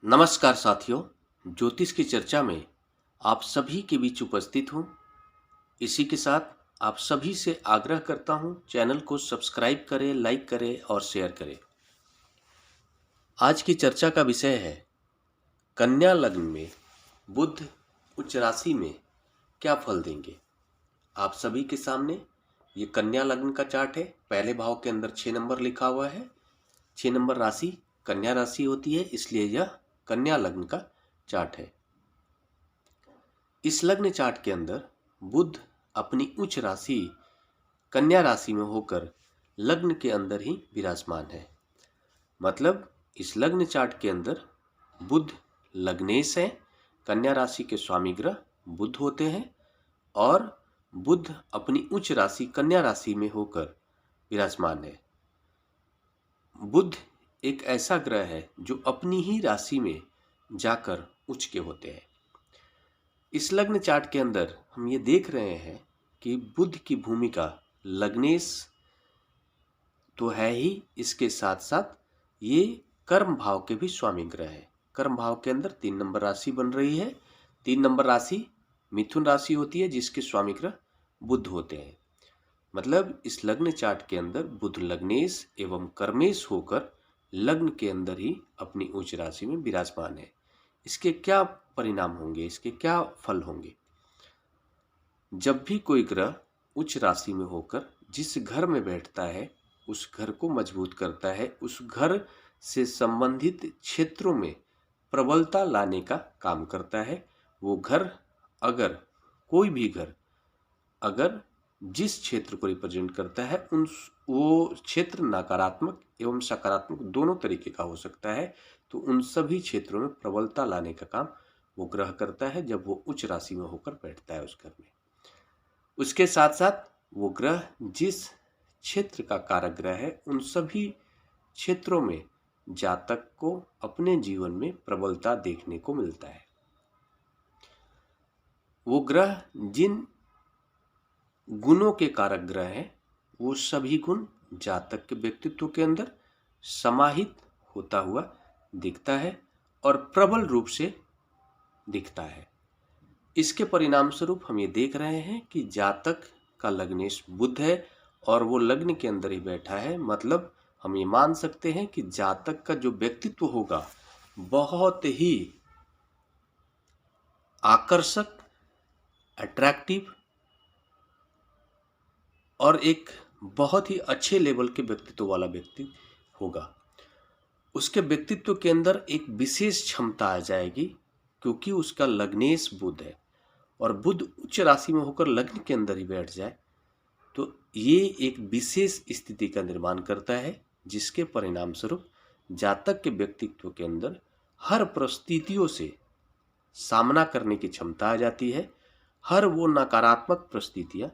नमस्कार साथियों, ज्योतिष की चर्चा में आप सभी के बीच उपस्थित हूँ। इसी के साथ आप सभी से आग्रह करता हूँ, चैनल को सब्सक्राइब करें, लाइक करें और शेयर करें। आज की चर्चा का विषय है कन्या लग्न में बुध उच्च राशि में क्या फल देंगे। आप सभी के सामने ये कन्या लग्न का चार्ट है। पहले भाव के अंदर 6 नंबर लिखा हुआ है। 6 नंबर राशि कन्या राशि होती है, इसलिए यह कन्या लग्न का चार्ट है। इस लग्न चार्ट के अंदर बुध अपनी उच्च राशि कन्या राशि में होकर लग्न के अंदर ही विराजमान है। मतलब इस लग्न चार्ट के अंदर बुध लग्नेश है, कन्या राशि के स्वामी ग्रह बुध होते हैं और बुध अपनी उच्च राशि कन्या राशि में होकर विराजमान है। बुध एक ऐसा ग्रह है जो अपनी ही राशि में जाकर उच्च के होते हैं। इस लग्न चार्ट के अंदर हम ये देख रहे हैं कि बुध की भूमिका लग्नेश तो है ही, इसके साथ साथ ये कर्म भाव के भी स्वामी ग्रह है। कर्म भाव के अंदर 3 नंबर राशि बन रही है। 3 नंबर राशि मिथुन राशि होती है, जिसके स्वामी ग्रह बुध होते हैं। मतलब इस लग्न चार्ट के अंदर बुध लग्नेश एवं कर्मेश होकर लग्न के अंदर ही अपनी उच्च राशि में विराजमान है। इसके क्या परिणाम होंगे, इसके क्या फल होंगे? जब भी कोई ग्रह उच्च राशि में होकर जिस घर में बैठता है उस घर को मजबूत करता है, उस घर से संबंधित क्षेत्रों में प्रबलता लाने का काम करता है। वो घर अगर कोई भी घर अगर जिस क्षेत्र को रिप्रेजेंट करता है उन वो क्षेत्र नकारात्मक एवं सकारात्मक दोनों तरीके का हो सकता है, तो उन सभी क्षेत्रों में प्रबलता लाने का काम वो ग्रह करता है जब वो उच्च राशि में होकर बैठता है उस घर में। उसके साथ साथ वो ग्रह जिस क्षेत्र का कारक ग्रह है उन सभी क्षेत्रों में जातक को अपने जीवन में प्रबलता देखने को मिलता है। वो ग्रह जिन गुणों के कारक ग्रह हैं वो सभी गुण जातक के व्यक्तित्व के अंदर समाहित होता हुआ दिखता है और प्रबल रूप से दिखता है। इसके परिणाम स्वरूप हम ये देख रहे हैं कि जातक का लग्नेश बुध है और वो लग्न के अंदर ही बैठा है। मतलब हम ये मान सकते हैं कि जातक का जो व्यक्तित्व होगा बहुत ही आकर्षक, अट्रैक्टिव और एक बहुत ही अच्छे लेवल के व्यक्तित्व वाला व्यक्ति होगा। उसके व्यक्तित्व के अंदर एक विशेष क्षमता आ जाएगी क्योंकि उसका लग्नेश बुध है और बुध उच्च राशि में होकर लग्न के अंदर ही बैठ जाए तो ये एक विशेष स्थिति का निर्माण करता है, जिसके परिणाम स्वरूप जातक के व्यक्तित्व के अंदर हर परिस्थितियों से सामना करने की क्षमता आ जाती है। हर वो नकारात्मक परिस्थितियां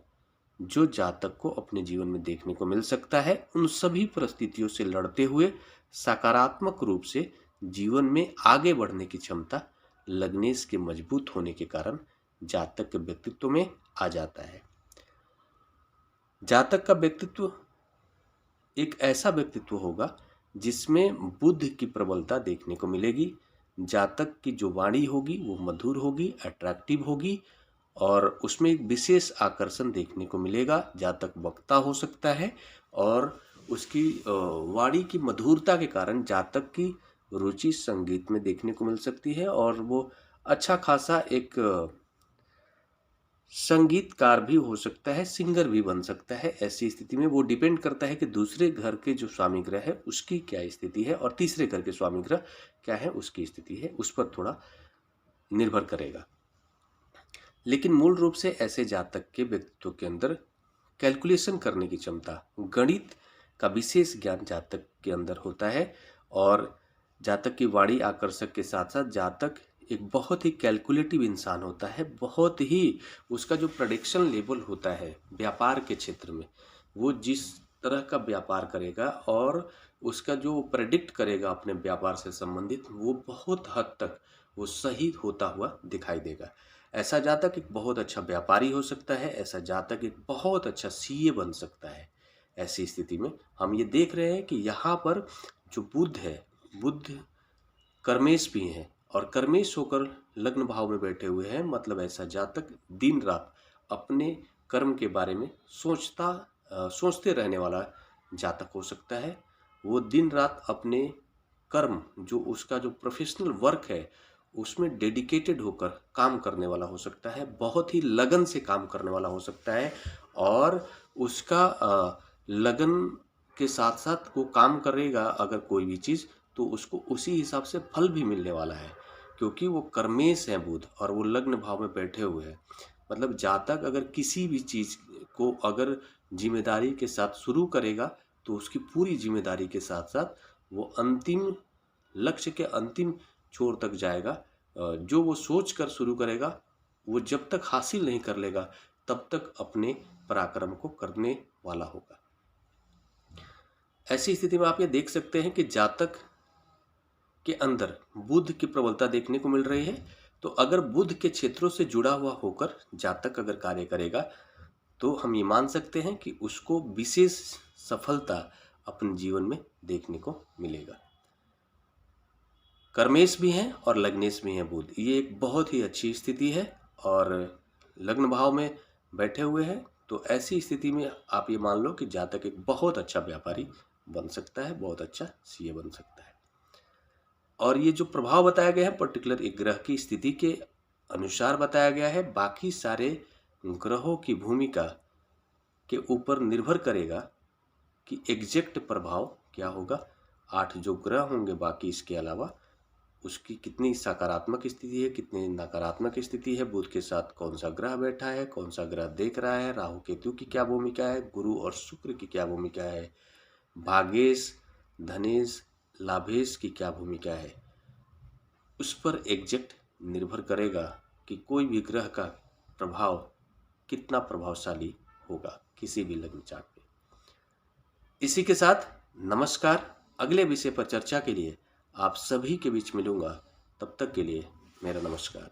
जो जातक को अपने जीवन में देखने को मिल सकता है, उन सभी परिस्थितियों से लड़ते हुए सकारात्मक रूप से जीवन में आगे बढ़ने की क्षमता लग्नेश के मजबूत होने के कारण जातक के व्यक्तित्व में आ जाता है। जातक का व्यक्तित्व एक ऐसा व्यक्तित्व होगा जिसमें बुध की प्रबलता देखने को मिलेगी। जातक की जो वाणी होगी वो मधुर होगी, अट्रैक्टिव होगी और उसमें एक विशेष आकर्षण देखने को मिलेगा। जातक वक्ता हो सकता है और उसकी वाणी की मधुरता के कारण जातक की रुचि संगीत में देखने को मिल सकती है और वो अच्छा खासा एक संगीतकार भी हो सकता है, सिंगर भी बन सकता है। ऐसी स्थिति में वो डिपेंड करता है कि दूसरे घर के जो स्वामी ग्रह है उसकी क्या स्थिति है और तीसरे घर के स्वामी ग्रह क्या है उसकी स्थिति है, उस पर थोड़ा निर्भर करेगा। लेकिन मूल रूप से ऐसे जातक के व्यक्तित्व के अंदर कैलकुलेशन करने की क्षमता, गणित का विशेष ज्ञान जातक के अंदर होता है और जातक की वाणी आकर्षक के साथ साथ जातक एक बहुत ही कैलकुलेटिव इंसान होता है। बहुत ही उसका जो प्रेडिक्शन लेवल होता है व्यापार के क्षेत्र में, वो जिस तरह का व्यापार करेगा और उसका जो प्रेडिक्ट करेगा अपने व्यापार से संबंधित, वो बहुत हद तक वो सही होता हुआ दिखाई देगा। ऐसा जातक एक बहुत अच्छा व्यापारी हो सकता है, ऐसा जातक एक बहुत अच्छा सीए बन सकता है। ऐसी स्थिति में हम ये देख रहे हैं कि यहाँ पर जो बुध है, बुध कर्मेश भी हैं और कर्मेश होकर लग्न भाव में बैठे हुए हैं, मतलब ऐसा जातक दिन रात अपने कर्म के बारे में सोचते रहने वाला जातक हो सकता है। वो दिन रात अपने कर्म, जो उसका जो प्रोफेशनल वर्क है, उसमें डेडिकेटेड होकर काम करने वाला हो सकता है, बहुत ही लगन से काम करने वाला हो सकता है। और उसका लगन के साथ साथ वो काम करेगा अगर कोई भी चीज़, तो उसको उसी हिसाब से फल भी मिलने वाला है, क्योंकि वो कर्मेश हैं बुध और वो लग्न भाव में बैठे हुए हैं। मतलब जातक अगर किसी भी चीज़ को अगर जिम्मेदारी के साथ शुरू करेगा तो उसकी पूरी जिम्मेदारी के साथ साथ वो अंतिम लक्ष्य के अंतिम छोर तक जाएगा। जो वो सोच कर शुरू करेगा, वो जब तक हासिल नहीं कर लेगा तब तक अपने पराक्रम को करने वाला होगा। ऐसी स्थिति में आप ये देख सकते हैं कि जातक के अंदर बुध की प्रबलता देखने को मिल रही है। तो अगर बुध के क्षेत्रों से जुड़ा हुआ होकर जातक अगर कार्य करेगा तो हम ये मान सकते हैं कि उसको विशेष सफलता अपने जीवन में देखने को मिलेगा। कर्मेश भी हैं और लग्नेश भी हैं बुध, ये एक बहुत ही अच्छी स्थिति है और लग्न भाव में बैठे हुए हैं। तो ऐसी स्थिति में आप ये मान लो कि जातक एक बहुत अच्छा व्यापारी बन सकता है, बहुत अच्छा सीए बन सकता है। और ये जो प्रभाव बताया गया है पर्टिकुलर एक ग्रह की स्थिति के अनुसार बताया गया है। बाकी सारे ग्रहों की भूमिका के ऊपर निर्भर करेगा कि एग्जैक्ट प्रभाव क्या होगा। 8 जो ग्रह होंगे बाकी इसके अलावा, उसकी कितनी सकारात्मक स्थिति है, कितनी नकारात्मक स्थिति है, बुध के साथ कौन सा ग्रह बैठा है, कौन सा ग्रह देख रहा है, राहु केतु की क्या भूमिका है, गुरु और शुक्र की क्या भूमिका है, भागेश धनेश लाभेश की क्या भूमिका है, उस पर एग्जैक्ट निर्भर करेगा कि कोई भी ग्रह का प्रभाव कितना प्रभावशाली होगा किसी भी लग्न चार्ट पे। इसी के साथ नमस्कार। अगले विषय पर चर्चा के लिए आप सभी के बीच मिलूंगा। तब तक के लिए मेरा नमस्कार।